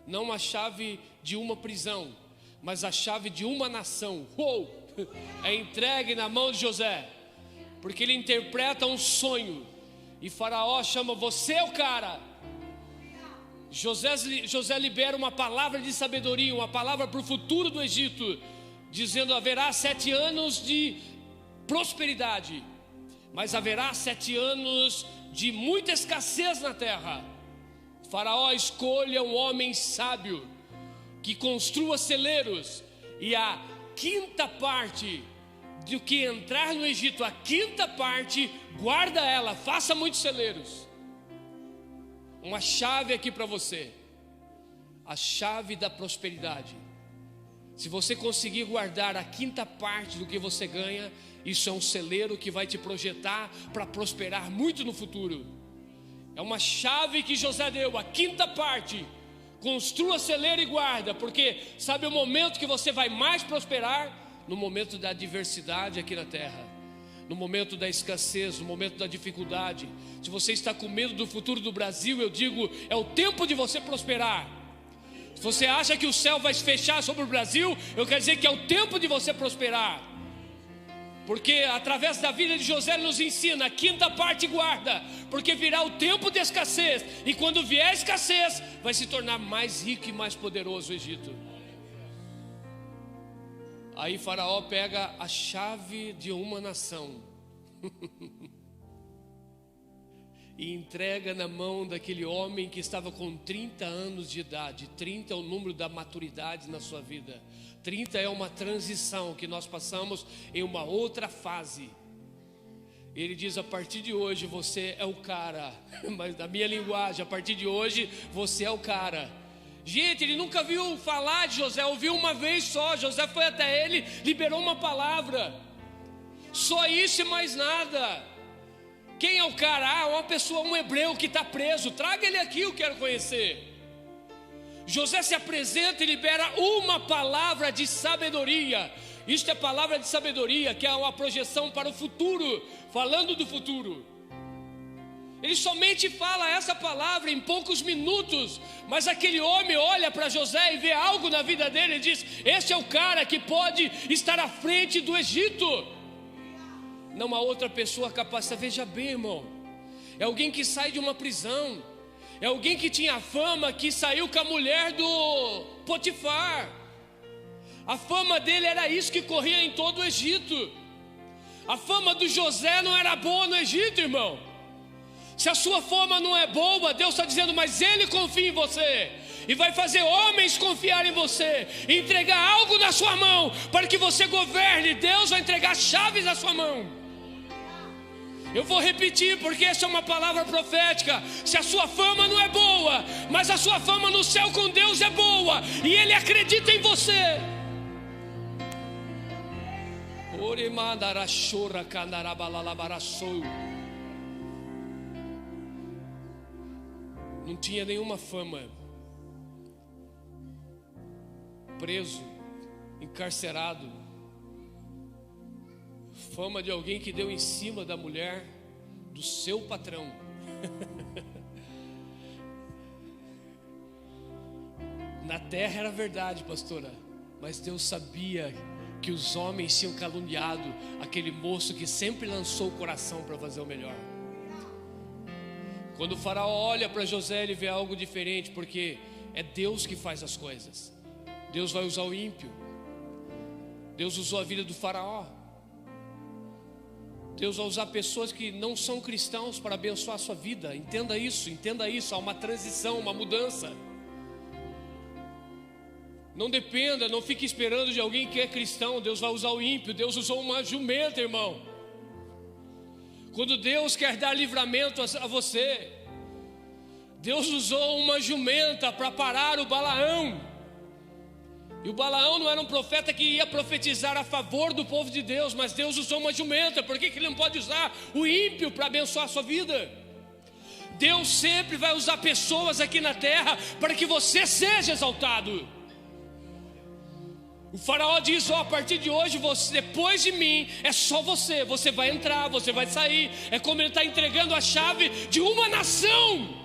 não a chave de uma prisão, mas a chave de uma nação. Uou! É entregue na mão de José, porque ele interpreta um sonho, e Faraó chama: você é o cara. José libera uma palavra de sabedoria, uma palavra para o futuro do Egito, dizendo: haverá 7 anos de prosperidade, mas haverá 7 anos de muita escassez na terra. Faraó escolha um homem sábio que construa celeiros, e a quinta parte do que entrar no Egito, a quinta parte, guarda ela, faça muitos celeiros. Uma chave aqui para você, a chave da prosperidade. Se você conseguir guardar a quinta parte do que você ganha, isso é um celeiro que vai te projetar para prosperar muito no futuro. É uma chave que José deu, a quinta parte. Construa celeiro e guarda, porque sabe o momento que você vai mais prosperar? No momento da adversidade aqui na terra, no momento da escassez, no momento da dificuldade. Se você está com medo do futuro do Brasil, eu digo, é o tempo de você prosperar. Se você acha que o céu vai se fechar sobre o Brasil, eu quero dizer que é o tempo de você prosperar. Porque através da vida de José ele nos ensina: a quinta parte guarda, porque virá o tempo de escassez, e quando vier a escassez, vai se tornar mais rico e mais poderoso o Egito. Aí Faraó pega a chave de uma nação e entrega na mão daquele homem que estava com 30 anos de idade. 30 é o número da maturidade na sua vida. 30 é uma transição que nós passamos em uma outra fase. Ele diz: a partir de hoje você é o cara. Mas na minha linguagem, a partir de hoje você é o cara. Gente, ele nunca viu falar de José, ouviu uma vez só. José foi até ele, liberou uma palavra. Só isso e mais nada. Quem é o cara? Uma pessoa, um hebreu que está preso. Traga ele aqui, eu quero conhecer. José se apresenta e libera uma palavra de sabedoria. Isto é palavra de sabedoria, que é uma projeção para o futuro, falando do futuro. Ele somente fala essa palavra em poucos minutos, mas aquele homem olha para José e vê algo na vida dele e diz: esse é o cara que pode estar à frente do Egito. Não há outra pessoa capaz. Veja bem, irmão, é alguém que sai de uma prisão, é alguém que tinha fama, que saiu com a mulher do Potifar. A fama dele era isso que corria em todo o Egito. A fama do José não era boa no Egito, irmão. Se a sua fama não é boa, Deus está dizendo: mas Ele confia em você, e vai fazer homens confiar em você, e entregar algo na sua mão, para que você governe. Deus vai entregar chaves na sua mão. Eu vou repetir, porque essa é uma palavra profética. Se a sua fama não é boa, mas a sua fama no céu com Deus é boa, e Ele acredita em você. Não tinha nenhuma fama, preso, encarcerado, fama de alguém que deu em cima da mulher do seu patrão. Na terra era verdade, pastora, mas Deus sabia que os homens tinham caluniado aquele moço que sempre lançou o coração para fazer o melhor. Quando o faraó olha para José, ele vê algo diferente, porque é Deus que faz as coisas. Deus vai usar o ímpio. Deus usou a vida do faraó. Deus vai usar pessoas que não são cristãos para abençoar a sua vida. Entenda isso, há uma transição, uma mudança. Não dependa, não fique esperando de alguém que é cristão. Deus vai usar o ímpio. Deus usou uma jumenta, irmão. Quando Deus quer dar livramento a você, Deus usou uma jumenta para parar o Balaão. E o Balaão não era um profeta que ia profetizar a favor do povo de Deus, mas Deus usou uma jumenta. Por que ele não pode usar o ímpio para abençoar a sua vida? Deus sempre vai usar pessoas aqui na terra para que você seja exaltado. O faraó diz: a partir de hoje, você, depois de mim, é só você. Você vai entrar, você vai sair. É como ele está entregando a chave de uma nação.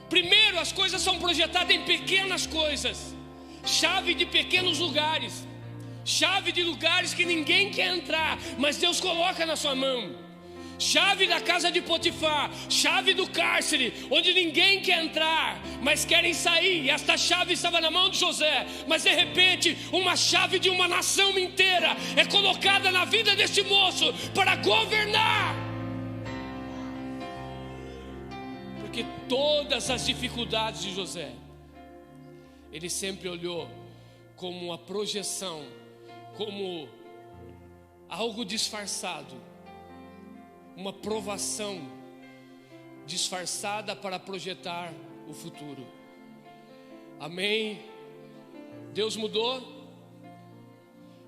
Primeiro, as coisas são projetadas em pequenas coisas. Chave de pequenos lugares. Chave de lugares que ninguém quer entrar, mas Deus coloca na sua mão. Chave da casa de Potifar, chave do cárcere, onde ninguém quer entrar, mas querem sair. E esta chave estava na mão de José, mas de repente uma chave de uma nação inteira é colocada na vida deste moço para governar. Porque todas as dificuldades de José, ele sempre olhou como uma projeção, como algo disfarçado, uma provação disfarçada para projetar o futuro. Amém? Deus mudou,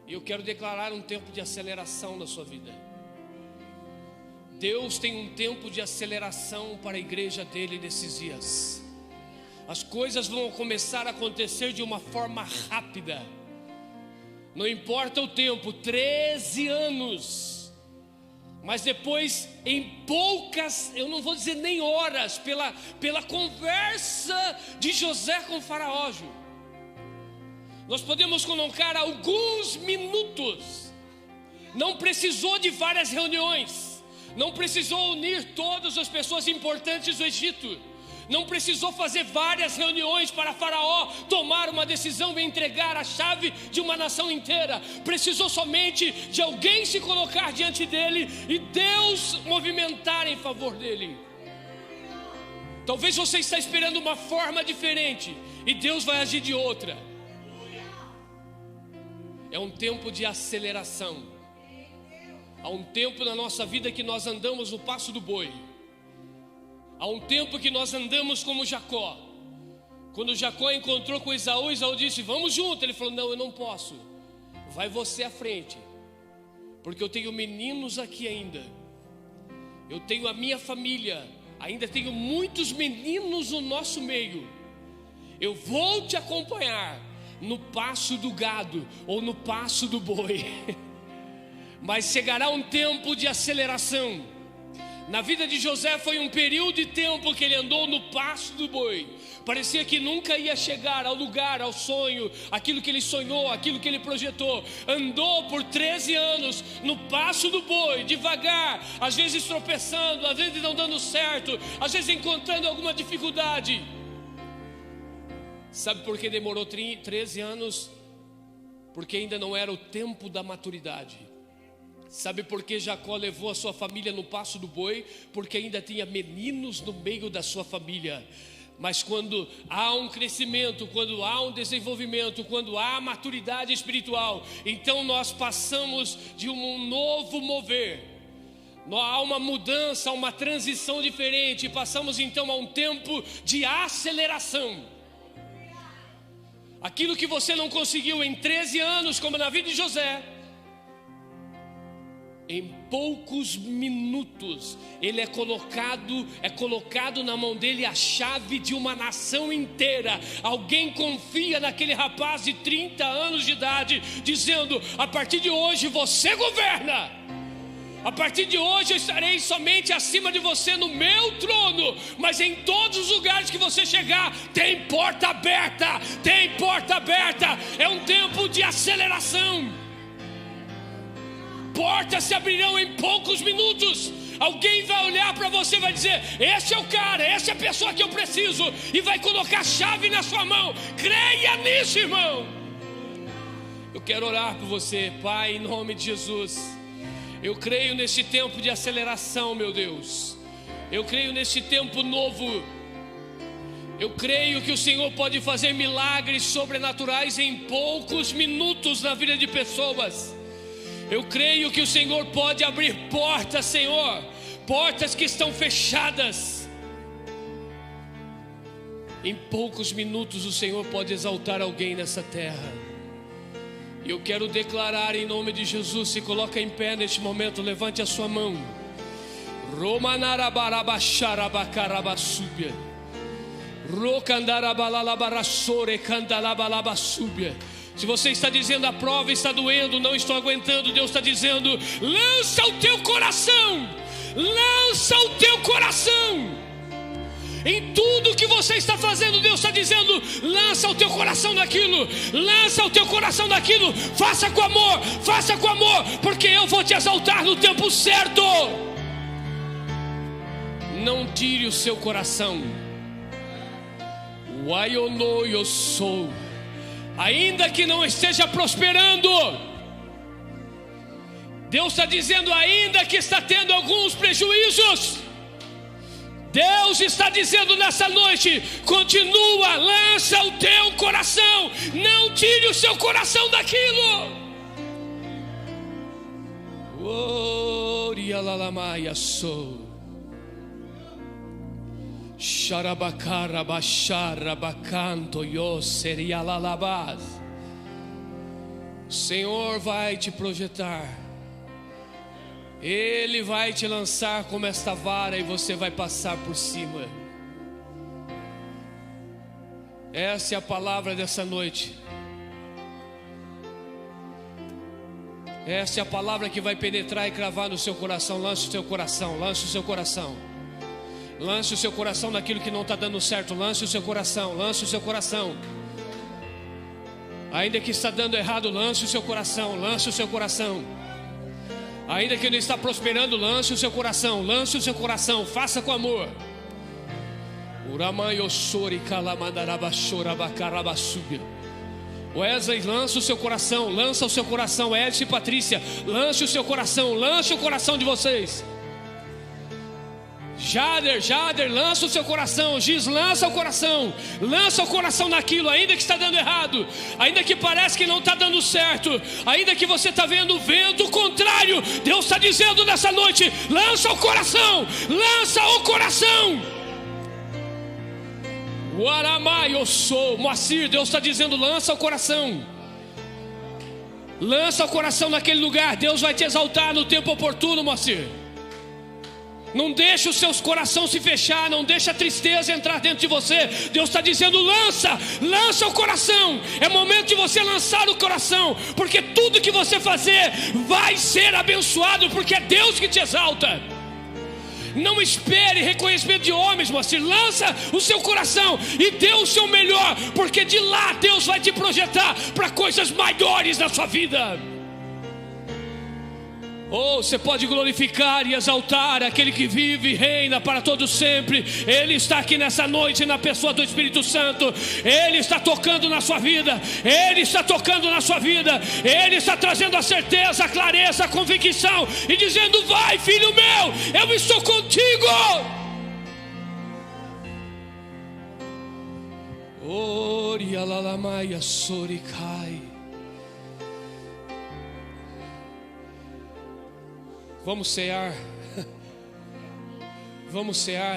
e eu quero declarar um tempo de aceleração na sua vida. Deus tem um tempo de aceleração para a igreja dele nesses dias. As coisas vão começar a acontecer de uma forma rápida. Não importa o tempo, 13 anos. Mas depois, em poucas, eu não vou dizer nem horas, pela conversa de José com o faraó, nós podemos colocar alguns minutos. Não precisou de várias reuniões, não precisou unir todas as pessoas importantes do Egito, não precisou fazer várias reuniões para Faraó tomar uma decisão e entregar a chave de uma nação inteira. Precisou somente de alguém se colocar diante dele e Deus movimentar em favor dele. Talvez você está esperando uma forma diferente e Deus vai agir de outra. É um tempo de aceleração. Há um tempo na nossa vida que nós andamos no passo do boi. Há um tempo que nós andamos como Jacó. Quando Jacó encontrou com Esaú, Esaú disse: vamos junto. Ele falou: não, eu não posso. Vai você à frente, porque eu tenho meninos aqui ainda. Eu tenho a minha família. Ainda tenho muitos meninos no nosso meio. Eu vou te acompanhar no passo do gado ou no passo do boi. Mas chegará um tempo de aceleração. Na vida de José foi um período de tempo que ele andou no passo do boi. Parecia que nunca ia chegar ao lugar, ao sonho, aquilo que ele sonhou, aquilo que ele projetou. Andou por 13 anos no passo do boi, devagar, às vezes tropeçando, às vezes não dando certo, às vezes encontrando alguma dificuldade. Sabe por que demorou 13 anos? Porque ainda não era o tempo da maturidade. Sabe por que Jacó levou a sua família no passo do boi? Porque ainda tinha meninos no meio da sua família. Mas quando há um crescimento, quando há um desenvolvimento, quando há maturidade espiritual, então nós passamos de um novo mover. Há uma mudança, uma transição diferente. Passamos então a um tempo de aceleração. Aquilo que você não conseguiu em 13 anos, como na vida de José, em poucos minutos, ele é colocado na mão dele a chave de uma nação inteira. Alguém confia naquele rapaz de 30 anos de idade, dizendo: a partir de hoje você governa. A partir de hoje eu estarei somente acima de você no meu trono, mas em todos os lugares que você chegar, tem porta aberta, tem porta aberta. É um tempo de aceleração. Portas se abrirão em poucos minutos. Alguém vai olhar para você e vai dizer: esse é o cara, essa é a pessoa que eu preciso, e vai colocar a chave na sua mão. Creia nisso, irmão. Eu quero orar por você, Pai, em nome de Jesus. Eu creio neste tempo de aceleração, meu Deus. Eu creio neste tempo novo. Eu creio que o Senhor pode fazer milagres sobrenaturais em poucos minutos na vida de pessoas. Eu creio que o Senhor pode abrir portas, Senhor, portas que estão fechadas. Em poucos minutos o Senhor pode exaltar alguém nessa terra. E eu quero declarar em nome de Jesus. Se coloca em pé neste momento, levante a sua mão. Romanarabarabacharabacarabassúbia. Rocandarabalalabarasore candalabalabasúbia. Se você está dizendo: a prova está doendo, não estou aguentando, Deus está dizendo: lança o teu coração, lança o teu coração. Em tudo que você está fazendo, Deus está dizendo: lança o teu coração naquilo, lança o teu coração naquilo. Faça com amor, porque eu vou te exaltar no tempo certo. Não tire o seu coração. Eu sou. Ainda que não esteja prosperando, Deus está dizendo: ainda que está tendo alguns prejuízos, Deus está dizendo nessa noite: continua, lança o teu coração, não tire o seu coração daquilo. Orialalamaia sou. Xarabacarabacharabacanto yo serialalabaz. O Senhor vai te projetar. Ele vai te lançar como esta vara e você vai passar por cima. Essa é a palavra dessa noite. Essa é a palavra que vai penetrar e cravar no seu coração. Lance o seu coração, lance o seu coração. Lance o seu coração naquilo que não está dando certo. Lance o seu coração, lance o seu coração. Ainda que está dando errado, lance o seu coração, lance o seu coração. Ainda que não está prosperando, lance o seu coração, lance o seu coração. Faça com amor. Wesley, lança o seu coração, lança o seu coração. Edson e Patrícia, lance o seu coração, lance o coração de vocês. Jader, lança o seu coração. Giz, lança o coração naquilo, ainda que está dando errado, ainda que parece que não está dando certo, ainda que você está vendo o vento contrário, Deus está dizendo nessa noite: lança o coração, lança o coração. O Aramai, eu sou. Moacir, Deus está dizendo: lança o coração. Lança o coração naquele lugar, Deus vai te exaltar no tempo oportuno, Moacir. Não deixa o seu coração se fechar, não deixa a tristeza entrar dentro de você. Deus está dizendo: lança o coração. É momento de você lançar o coração, porque tudo que você fazer vai ser abençoado, porque é Deus que te exalta. Não espere reconhecimento de homens, mas lança o seu coração e dê o seu melhor, porque de lá Deus vai te projetar para coisas maiores na sua vida. Oh, você pode glorificar e exaltar aquele que vive e reina para todo sempre. Ele está aqui nessa noite na pessoa do Espírito Santo. Ele está tocando na sua vida. Ele está tocando na sua vida. Ele está trazendo a certeza, a clareza, a convicção e dizendo: vai, filho meu, eu estou contigo. Orialalamaia soricai. Vamos cear. Vamos cear.